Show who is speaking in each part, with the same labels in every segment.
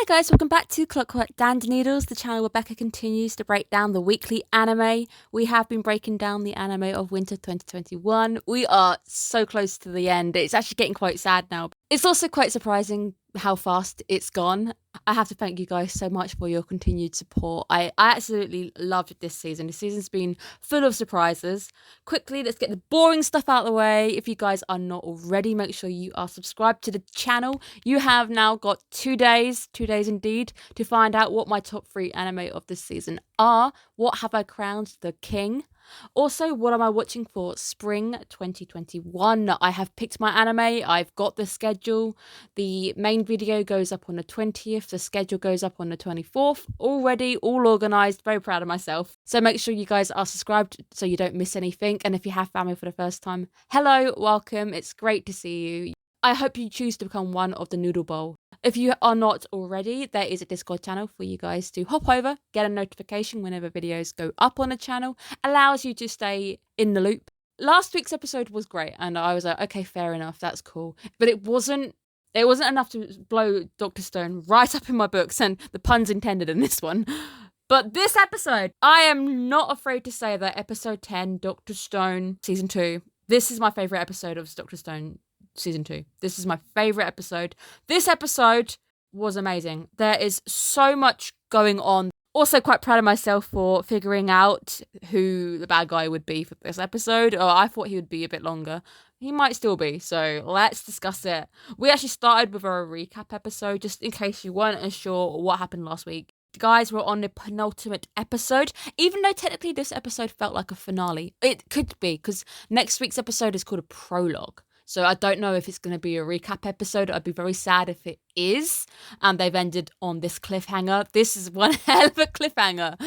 Speaker 1: Hi guys, welcome back to Clockwork and Noodles, the channel where Becca continues to break down the weekly anime. We have been breaking down the anime of winter 2021. We are so close to the end. It's actually getting quite sad now. It's also quite surprising how fast it's gone. I have to thank you guys so much for your continued support. I absolutely loved this season. This season's been full of surprises. Quickly, let's get the boring stuff out of the way. If you guys are not already, make sure you are subscribed to the channel. You have now got 2 days indeed, to find out what my top 3 anime of this season are. What have I crowned the king? Also, what am I watching for spring 2021? I have picked my anime. I've got the schedule. The main video goes up on the 20th. The schedule goes up on the 24th. Already all organized. Very proud of myself. So make sure you guys are subscribed so you don't miss anything. And if you have family for the first time, hello, welcome. It's great to see you. I hope you choose to become one of the Noodle Bowl. If you are not already, there is a Discord channel for you guys to hop over, get a notification whenever videos go up on the channel, allows you to stay in the loop. Last week's episode was great, and I was like, okay, fair enough, that's cool. But it wasn't enough to blow Dr. Stone right up in my books, and the pun's intended in this one. But this episode, I am not afraid to say that episode 10, Dr. Stone, season 2, this is my favourite episode of Dr. Stone season 2. This is my favourite episode. This episode was amazing. There is so much going on. Also quite proud of myself for figuring out who the bad guy would be for this episode. Oh, I thought he would be a bit longer. He might still be, so let's discuss it. We actually started with a recap episode, just in case you weren't sure what happened last week. Guys, we're on the penultimate episode, even though technically this episode felt like a finale. It could be, because next week's episode is called a prologue. So I don't know if it's going to be a recap episode. I'd be very sad if it is. And they've ended on this cliffhanger. This is one hell of a cliffhanger.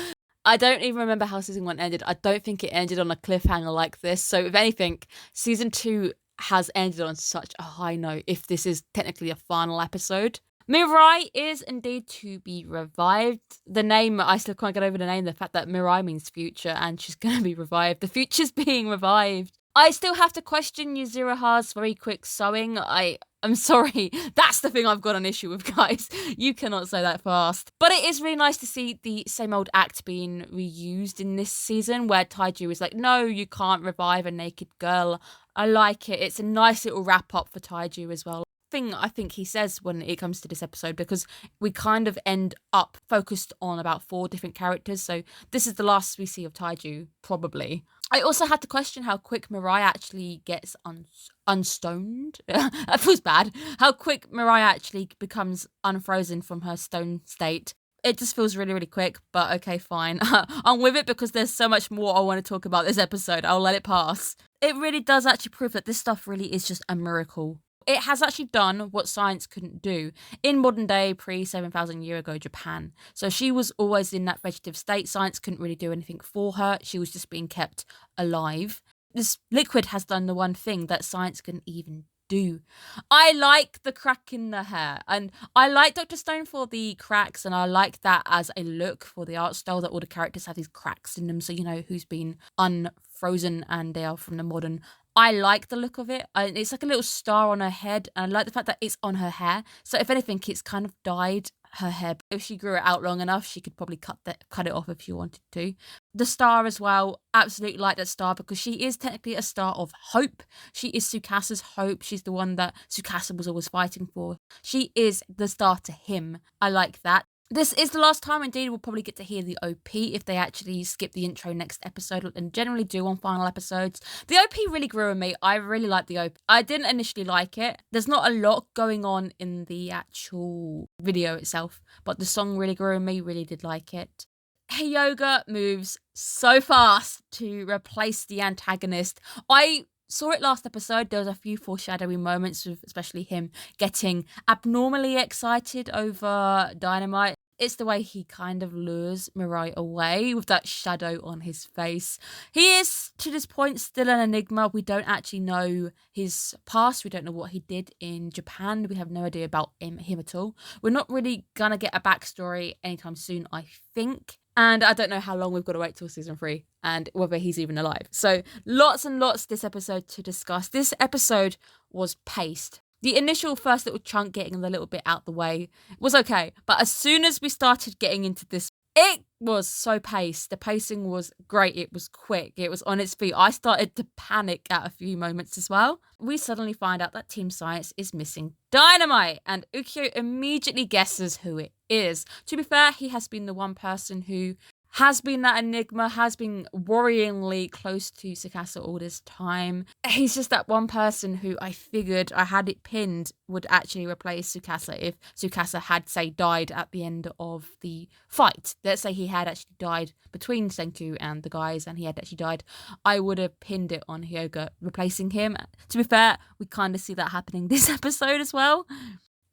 Speaker 1: I don't even remember how season 1 ended. I don't think it ended on a cliffhanger like this. So if anything, season 2 has ended on such a high note, if this is technically a final episode. Mirai is indeed to be revived. The name, I still can't get over the name. The fact that Mirai means future and she's going to be revived. The future's being revived. I still have to question Yuzuraha's very quick sewing. I'm sorry. That's the thing I've got an issue with, guys. You cannot sew that fast. But it is really nice to see the same old act being reused in this season, where Taiju is like, no, you can't revive a naked girl. I like it. It's a nice little wrap up for Taiju as well. Thing I think he says when it comes to this episode, because we kind of end up focused on about 4 different characters. So this is the last we see of Taiju, probably. I also had to question how quick Mirai actually gets unstoned. That feels bad. How quick Mirai actually becomes unfrozen from her stone state. It just feels really, really quick, but okay, fine. I'm with it because there's so much more I want to talk about this episode. I'll let it pass. It really does actually prove that this stuff really is just a miracle. It has actually done what science couldn't do in modern day, pre-7,000 year ago Japan. So she was always in that vegetative state. Science couldn't really do anything for her. She was just being kept alive. This liquid has done the one thing that science couldn't even do. I like the crack in the hair, and I like Dr. Stone for the cracks, and I like that as a look for the art style, that all the characters have these cracks in them, so you know who's been unfrozen and they are from the modern. I like the look of it. It's like a little star on her head, and I like the fact that it's on her hair. So if anything, it's kind of dyed her hair. If she grew it out long enough, she could probably cut it off if she wanted to. The star as well, absolutely like that star, because she is technically a star of hope. She is Tsukasa's hope. She's the one that Tsukasa was always fighting for. She is the star to him. I like that. This is the last time, indeed, we'll probably get to hear the OP if they actually skip the intro next episode, and generally do on final episodes. The OP really grew on me. I really like the OP. I didn't initially like it. There's not a lot going on in the actual video itself, but the song really grew on me. Really did like it. Hyoga moves so fast to replace the antagonist. I saw it last episode. There was a few foreshadowing moments with especially him getting abnormally excited over Dynamite. It's the way he kind of lures Mirai away with that shadow on his face. He is, to this point, still an enigma. We don't actually know his past. We don't know what he did in Japan. We have no idea about him at all. We're not really going to get a backstory anytime soon, I think. And I don't know how long we've got to wait till season 3 and whether he's even alive. So lots and lots this episode to discuss. This episode was paced The initial first little chunk getting a little bit out the way was okay. But as soon as we started getting into this, it was so paced. The pacing was great. It was quick. It was on its feet. I started to panic at a few moments as well. We suddenly find out that Team Science is missing Dynamite, and Ukyo immediately guesses who it is. To be fair, he has been the one person who has been that enigma, has been worryingly close to Tsukasa all this time. He's just that one person who I figured I had it pinned would actually replace Tsukasa if Tsukasa had, say, died at the end of the fight. Let's say he had actually died between Senku and the guys and he had actually died. I would have pinned it on Hyoga replacing him. To be fair, we kind of see that happening this episode as well.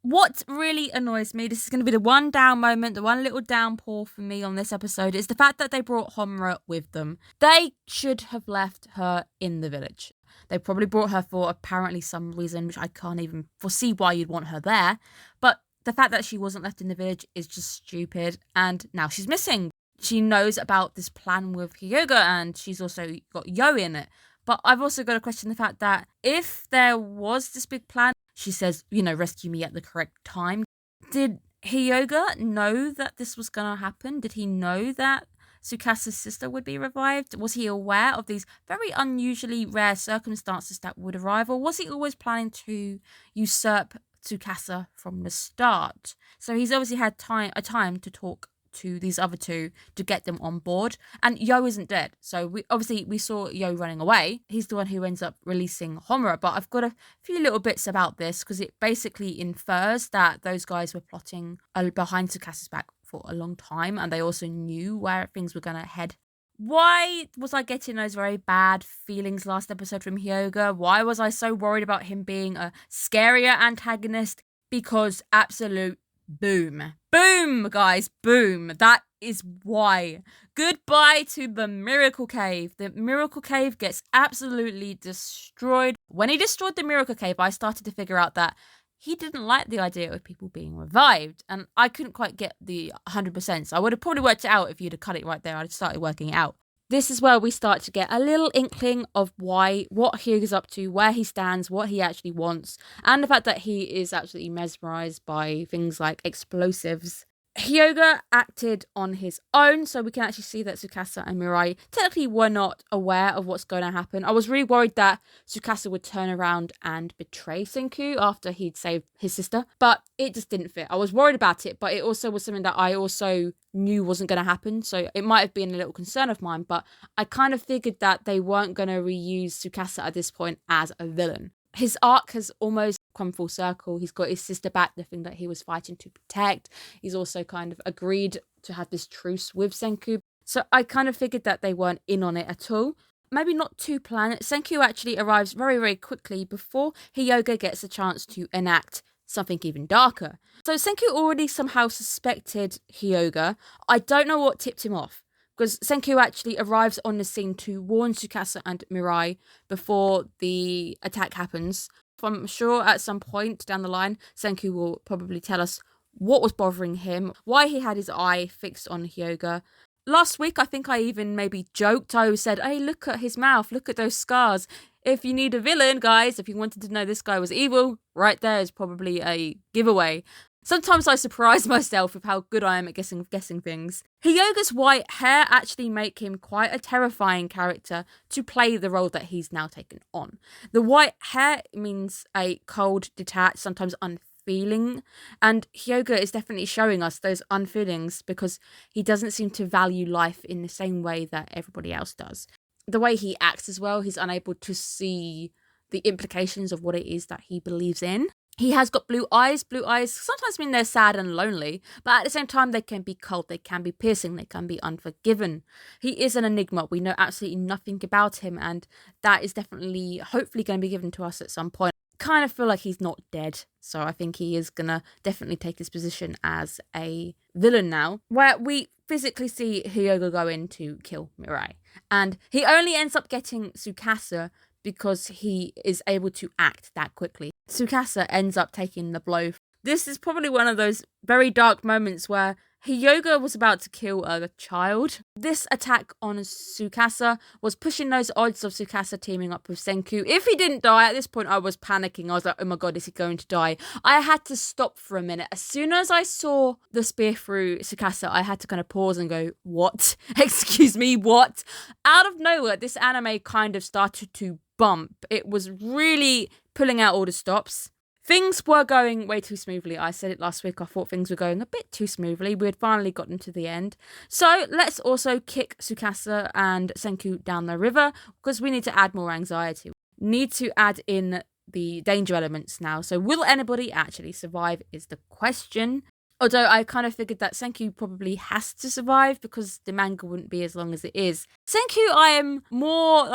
Speaker 1: What really annoys me, this is going to be the one down moment, the one little downpour for me on this episode, is the fact that they brought Homura with them. They should have left her in the village. They probably brought her for apparently some reason, which I can't even foresee why you'd want her there. But the fact that she wasn't left in the village is just stupid, and now she's missing. She knows about this plan with Hyoga, and she's also got Yo in it. But I've also got to question the fact that if there was this big plan, she says, rescue me at the correct time. Did Hyoga know that this was going to happen? Did he know that Tsukasa's sister would be revived? Was he aware of these very unusually rare circumstances that would arrive? Or was he always planning to usurp Tsukasa from the start? So he's obviously had a time to talk to these other two to get them on board, and Yo isn't dead, so we saw Yo running away. He's the one who ends up releasing Homura, but I've got a few little bits about this because it basically infers that those guys were plotting behind Tsukasa's back for a long time, and they also knew where things were going to head. Why was I getting those very bad feelings last episode from Hyoga? Why was I so worried about him being a scarier antagonist? Because absolute boom. Boom, guys. Boom. That is why. Goodbye to the Miracle Cave. The Miracle Cave gets absolutely destroyed. When he destroyed the Miracle Cave, I started to figure out that he didn't like the idea of people being revived. And I couldn't quite get the 100%. So I would have probably worked it out if you'd have cut it right there. I'd started working it out. This is where we start to get a little inkling of what Hyoga's up to, where he stands, what he actually wants, and the fact that he is absolutely mesmerized by things like explosives. Hyoga acted on his own, so we can actually see that Tsukasa and Mirai technically were not aware of what's going to happen. I was really worried that Tsukasa would turn around and betray Senku after he'd saved his sister, but it just didn't fit. I was worried about it, but it also was something that I also knew wasn't going to happen, so it might have been a little concern of mine, but I kind of figured that they weren't going to reuse Tsukasa at this point as a villain. His arc has almost come full circle. He's got his sister back, the thing that he was fighting to protect. He's also kind of agreed to have this truce with Senku. So I kind of figured that they weren't in on it at all. Maybe not too planned. Senku actually arrives very, very quickly before Hyoga gets a chance to enact something even darker. So Senku already somehow suspected Hyoga. I don't know what tipped him off, because Senku actually arrives on the scene to warn Tsukasa and Mirai before the attack happens. I'm sure at some point down the line, Senku will probably tell us what was bothering him, why he had his eye fixed on Hyoga. Last week, I think I even maybe joked. I said, hey, look at his mouth, look at those scars. If you need a villain, guys, if you wanted to know this guy was evil, right there is probably a giveaway. Sometimes I surprise myself with how good I am at guessing things. Hyoga's white hair actually make him quite a terrifying character to play the role that he's now taken on. The white hair means a cold, detached, sometimes unfeeling, and Hyoga is definitely showing us those unfeelings because he doesn't seem to value life in the same way that everybody else does. The way he acts as well, he's unable to see the implications of what it is that he believes in. He has got blue eyes. Blue eyes sometimes mean they're sad and lonely, but at the same time, they can be cold, they can be piercing, they can be unforgiving. He is an enigma. We know absolutely nothing about him, and that is definitely, hopefully, going to be given to us at some point. Kind of feel like he's not dead, so I think he is going to definitely take his position as a villain now, where we physically see Hyoga go in to kill Mirai, and he only ends up getting Tsukasa because he is able to act that quickly. Tsukasa ends up taking the blow. This is probably one of those very dark moments where Hyoga was about to kill a child. This attack on Tsukasa was pushing those odds of Tsukasa teaming up with Senku. If he didn't die, at this point I was panicking. I was like, oh my god, is he going to die? I had to stop for a minute. As soon as I saw the spear through Tsukasa, I had to kind of pause and go, what? Excuse me, what? Out of nowhere, this anime kind of started to bump. It was really pulling out all the stops. Things were going way too smoothly. I said it last week. I thought things were going a bit too smoothly. We had finally gotten to the end. So let's also kick Tsukasa and Senku down the river because we need to add more anxiety. Need to add in the danger elements now. So will anybody actually survive is the question. Although I kind of figured that Senku probably has to survive because the manga wouldn't be as long as it is. Senku, I am more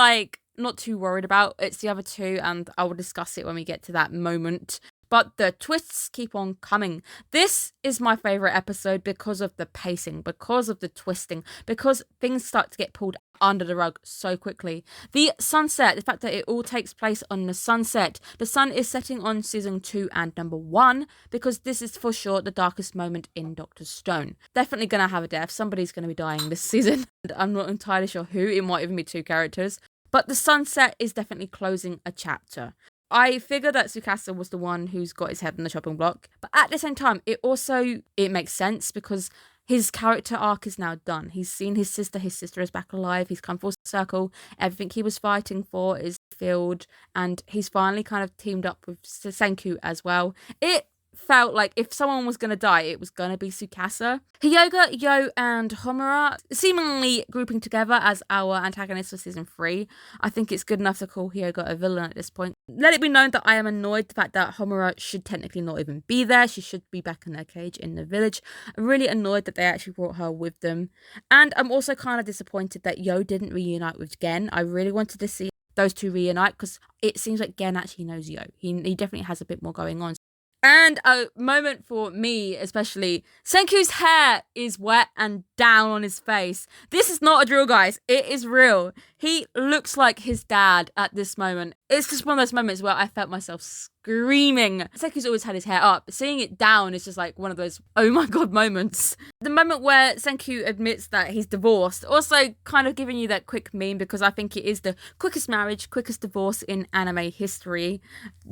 Speaker 1: not too worried about. It's the other two, and I will discuss it when we get to that moment. But the twists keep on coming. This is my favourite episode because of the pacing, because of the twisting, because things start to get pulled under the rug so quickly. The sunset, the fact that it all takes place on the sunset. The sun is setting on season 2 and number 1 because this is for sure the darkest moment in Dr. Stone. Definitely going to have a death. Somebody's going to be dying this season. I'm not entirely sure who. It might even be 2 characters. But the sunset is definitely closing a chapter. I figure that Tsukasa was the one who's got his head on the chopping block. But at the same time, it makes sense because his character arc is now done. He's seen his sister is back alive, he's come full circle, everything he was fighting for is filled, and he's finally kind of teamed up with Senku as well. It felt like if someone was going to die, it was going to be Tsukasa. Hyoga, Yo, and Homura seemingly grouping together as our antagonists for season 3. I think it's good enough to call Hyoga a villain at this point. Let it be known that I am annoyed the fact that Homura should technically not even be there. She should be back in her cage in the village. I'm really annoyed that they actually brought her with them. And I'm also kind of disappointed that Yo didn't reunite with Gen. I really wanted to see those two reunite because it seems like Gen actually knows Yo. He definitely has a bit more going on. And a moment for me, especially, Senku's hair is wet and down on his face. This is not a drill, guys. It is real. He looks like his dad at this moment. It's just one of those moments where I felt myself screaming. Senku's always had his hair up. Seeing it down is just like one of those oh my god moments. The moment where Senku admits that he's divorced, also kind of giving you that quick meme because I think it is the quickest marriage, quickest divorce in anime history.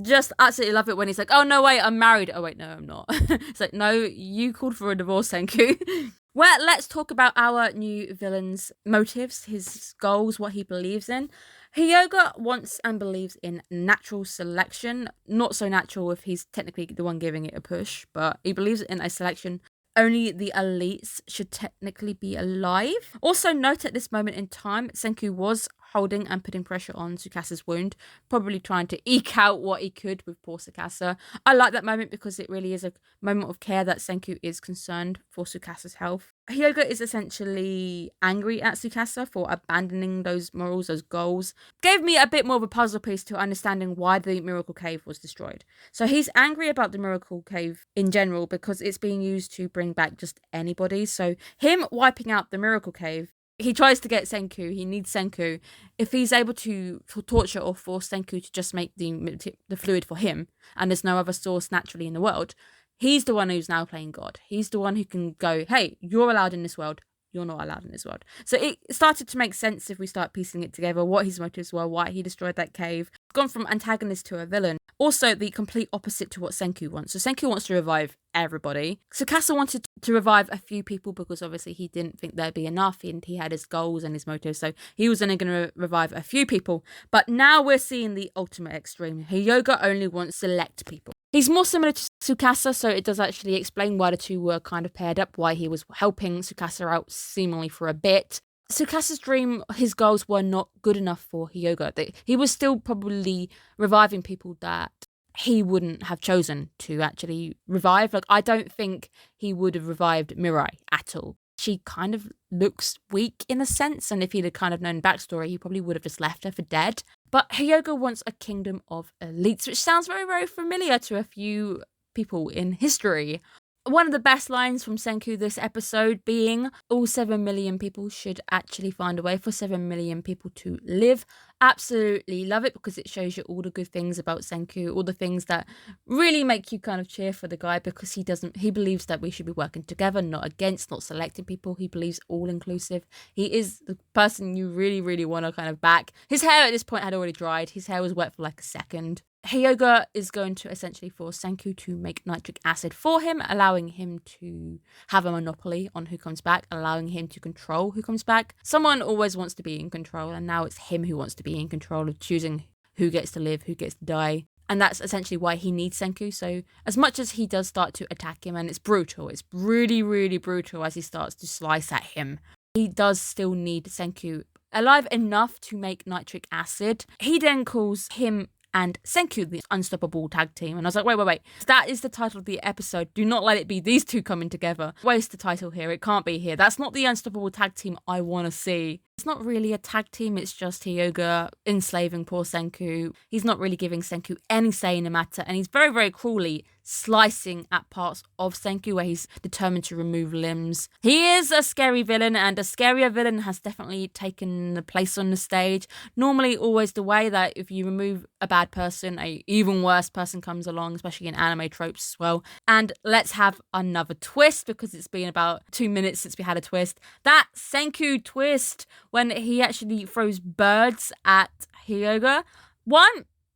Speaker 1: Just absolutely love it when he's like, oh no wait, I'm married. Oh wait, no I'm not. It's like, no, you called for a divorce, Senku. Well, let's talk about our new villain's motives, his goals, what he believes in. Hyoga wants and believes in natural selection. Not so natural if he's technically the one giving it a push, but he believes in a selection. Only the elites should technically be alive. Also note at this moment in time, Senku was holding and putting pressure on Tsukasa's wound, probably trying to eke out what he could with poor Tsukasa. I like that moment because it really is a moment of care that Senku is concerned for Tsukasa's health. Hyoga is essentially angry at Tsukasa for abandoning those morals, those goals. Gave me a bit more of a puzzle piece to understanding why the Miracle Cave was destroyed. So he's angry about the Miracle Cave in general because it's being used to bring back just anybody. So him wiping out the Miracle Cave, he tries to get Senku. He needs Senku. If he's able to torture or force Senku to just make the fluid for him, and there's no other source naturally in the world, he's the one who's now playing God. He's the one who can go, hey, you're allowed in this world. You're not allowed in this world. So it started to make sense if we start piecing it together, what his motives were, why he destroyed that cave. Gone from antagonist to a villain. Also, the complete opposite to what Senku wants. So Senku wants to revive everybody. Tsukasa wanted to revive a few people because obviously he didn't think there'd be enough and he had his goals and his motives. So he was only going to revive a few people. But now we're seeing the ultimate extreme. Hyoga only wants select people. He's more similar to Tsukasa, so it does actually explain why the two were kind of paired up, why he was helping Tsukasa out seemingly for a bit. Tsukasa's dream, his goals were not good enough for Hyoga. He was still probably reviving people that he wouldn't have chosen to actually revive. Like, I don't think he would have revived Mirai at all. She kind of looks weak in a sense, and if he'd have kind of known backstory, he probably would have just left her for dead. But Hyoga wants a kingdom of elites, which sounds very, very familiar to a few people in history. One of the best lines from Senku this episode being, all 7 million people should actually find a way for 7 million people to live. Absolutely love it because it shows you all the good things about Senku, all the things that really make you kind of cheer for the guy, because he believes that we should be working together, not against, not selecting people. He believes all inclusive. He is the person you really, really want to kind of back. His hair at this point had already dried. His hair was wet for like a second. Hyoga is going to essentially force Senku to make nitric acid for him, allowing him to have a monopoly on who comes back, allowing him to control who comes back. Someone always wants to be in control, and now it's him who wants to be in control of choosing who gets to live, who gets to die. And that's essentially why he needs Senku. So as much as he does start to attack him, and it's brutal, it's really, really brutal as he starts to slice at him, he does still need Senku alive enough to make nitric acid. He then calls him and Senku the unstoppable tag team. And I was like, wait. That is the title of the episode. Do not let it be these two coming together. Waste the title here. It can't be here. That's not the unstoppable tag team I want to see. It's not really a tag team. It's just Hyoga enslaving poor Senku. He's not really giving Senku any say in the matter. And he's very, very cruelly slicing at parts of Senku where he's determined to remove limbs. He is a scary villain, and a scarier villain has definitely taken the place on the stage. Normally always the way that if you remove a bad person, a even worse person comes along, especially in anime tropes as well. And let's have another twist, because it's been about 2 minutes since we had a twist. That Senku twist when he actually throws birds at Hyoga. 1,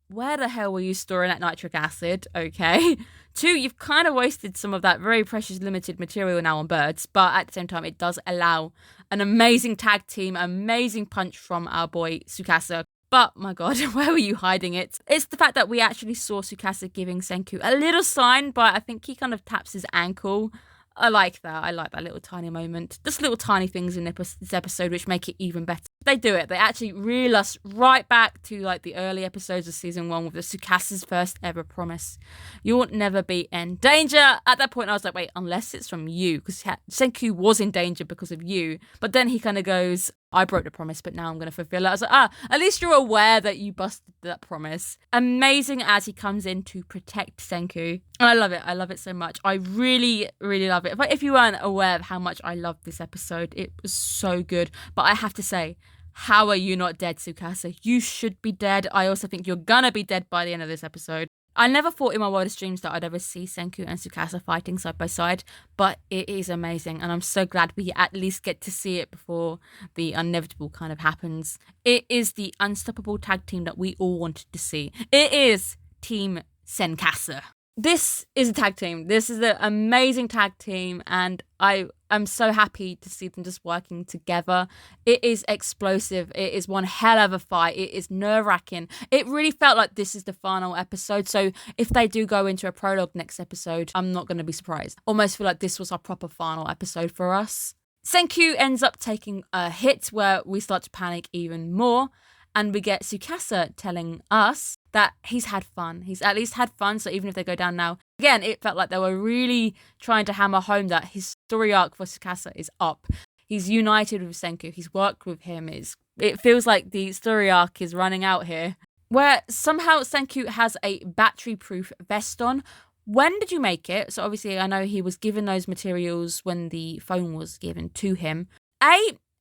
Speaker 1: where the hell were you storing that nitric acid? Okay. 2, you've kind of wasted some of that very precious limited material now on birds, but at the same time, it does allow an amazing tag team, amazing punch from our boy Tsukasa. But my God, where were you hiding it? It's the fact that we actually saw Tsukasa giving Senku a little sign, but I think he kind of taps his ankle. I like that. I like that little tiny moment. Just little tiny things in this episode which make it even better. They do it. They actually reel us right back to like the early episodes of season 1 with the Tsukasa's first ever promise. You'll never be in danger. At that point, I was like, wait, unless it's from you, because Senku was in danger because of you. But then he kind of goes, I broke the promise, but now I'm going to fulfill it. I was like, at least you're aware that you busted that promise. Amazing as he comes in to protect Senku. And I love it. I love it so much. I really, really love it. But if you weren't aware of how much I loved this episode, it was so good. But I have to say, how are you not dead, Tsukasa? You should be dead. I also think you're going to be dead by the end of this episode. I never thought in my wildest dreams that I'd ever see Senku and Tsukasa fighting side by side, but it is amazing, and I'm so glad we at least get to see it before the inevitable kind of happens. It is the unstoppable tag team that we all wanted to see. It is Team Senkasa. This is a tag team. This is an amazing tag team, and I am so happy to see them just working together. It is explosive. It is one hell of a fight. It is nerve-wracking. It really felt like this is the final episode, so if they do go into a prologue next episode, I'm not going to be surprised. Almost feel like this was our proper final episode for us. Senku ends up taking a hit where we start to panic even more, and we get Tsukasa telling us that he's had fun. He's at least had fun, so even if they go down now, again, it felt like they were really trying to hammer home that his story arc for Tsukasa is up. He's united with Senku. He's worked with him. It feels like the story arc is running out here. Where somehow Senku has a battery-proof vest on. When did you make it? So obviously I know he was given those materials when the phone was given to him.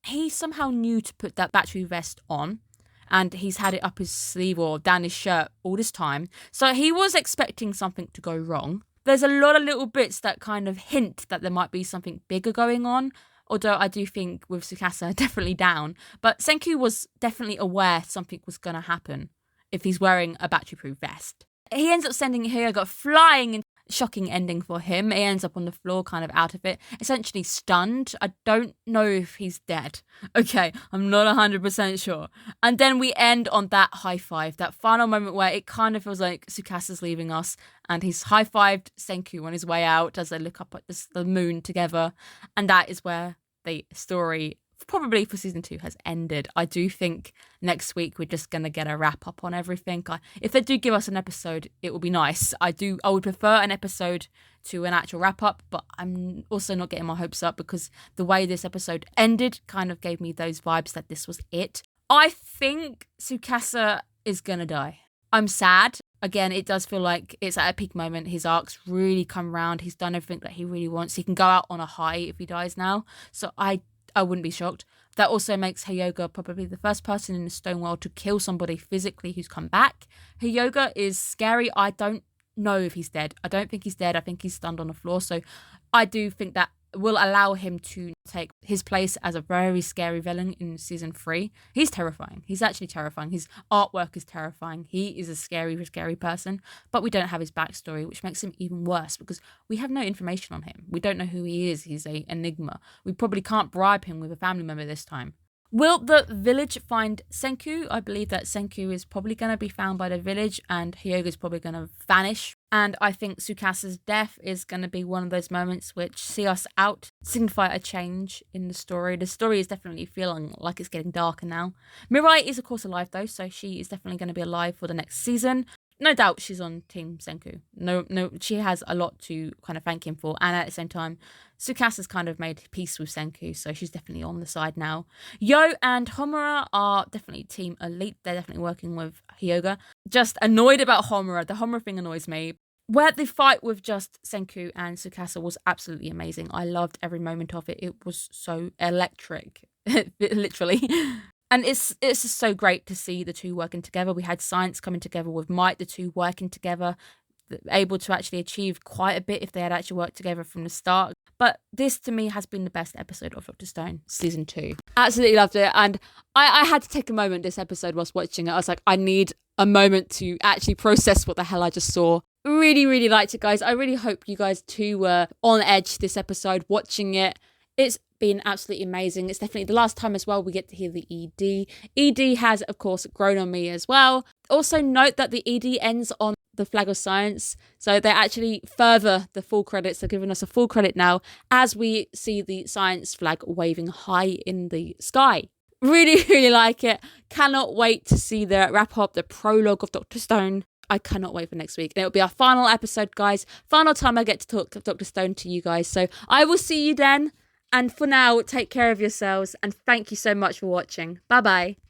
Speaker 1: He somehow knew to put that battery vest on, and he's had it up his sleeve or down his shirt all this time. So he was expecting something to go wrong. There's a lot of little bits that kind of hint that there might be something bigger going on, although I do think with Tsukasa definitely down. But Senku was definitely aware something was going to happen if he's wearing a battery-proof vest. He ends up sending Hyoga flying in. Shocking ending for him. He ends up on the floor, kind of out of it, essentially stunned. I don't know if he's dead. Okay, I'm not 100% sure. And then we end on that high five, that final moment where it kind of feels like Tsukasa's leaving us, and he's high-fived Senku on his way out as they look up at the moon together. And that is where the story, probably for season 2, has ended. I do think next week we're just going to get a wrap up on everything. If they do give us an episode, it will be nice. I would prefer an episode to an actual wrap up, but I'm also not getting my hopes up because the way this episode ended kind of gave me those vibes that this was it. I think Tsukasa is going to die. I'm sad. Again, it does feel like it's at a peak moment. His arc's really come round. He's done everything that he really wants. He can go out on a high if he dies now. So I wouldn't be shocked. That also makes Hyoga probably the first person in the stone world to kill somebody physically who's come back. Hyoga is scary. I don't know if he's dead. I don't think he's dead. I think he's stunned on the floor. So I do think that will allow him to take his place as a very scary villain in season 3. He's terrifying. He's actually terrifying. His artwork is terrifying. He is a scary, scary person, but we don't have his backstory, which makes him even worse because we have no information on him. We don't know who he is. He's an enigma. We probably can't bribe him with a family member this time. Will the village find Senku? I believe that Senku is probably going to be found by the village and Hyoga is probably going to vanish. And I think Tsukasa's death is going to be one of those moments which see us out, signify a change in the story. The story is definitely feeling like it's getting darker now. Mirai is of course alive though, so she is definitely going to be alive for the next season. No doubt she's on Team Senku. No, she has a lot to kind of thank him for. And at the same time, Tsukasa's kind of made peace with Senku, so she's definitely on the side now. Yo and Homura are definitely Team Elite. They're definitely working with Hyoga. Just annoyed about Homura. The Homura thing annoys me. Where the fight with just Senku and Tsukasa was absolutely amazing. I loved every moment of it. It was so electric, literally. And it's just so great to see the two working together. We had Science coming together with Might, the two working together, able to actually achieve quite a bit if they had actually worked together from the start. But this, to me, has been the best episode of Dr. Stone, season 2. Absolutely loved it. And I had to take a moment this episode whilst watching it. I was like, I need a moment to actually process what the hell I just saw. Really, really liked it, guys. I really hope you guys too were on edge this episode, watching it. It's been absolutely amazing. It's definitely the last time as well we get to hear the ED. ED has, of course, grown on me as well. Also note that the ED ends on the flag of science. So they actually further the full credits. They're giving us a full credit now as we see the science flag waving high in the sky. Really, really like it. Cannot wait to see the wrap up, the prologue of Dr. Stone. I cannot wait for next week. It'll be our final episode, guys. Final time I get to talk Dr. Stone to you guys. So I will see you then. And for now, take care of yourselves and thank you so much for watching. Bye-bye.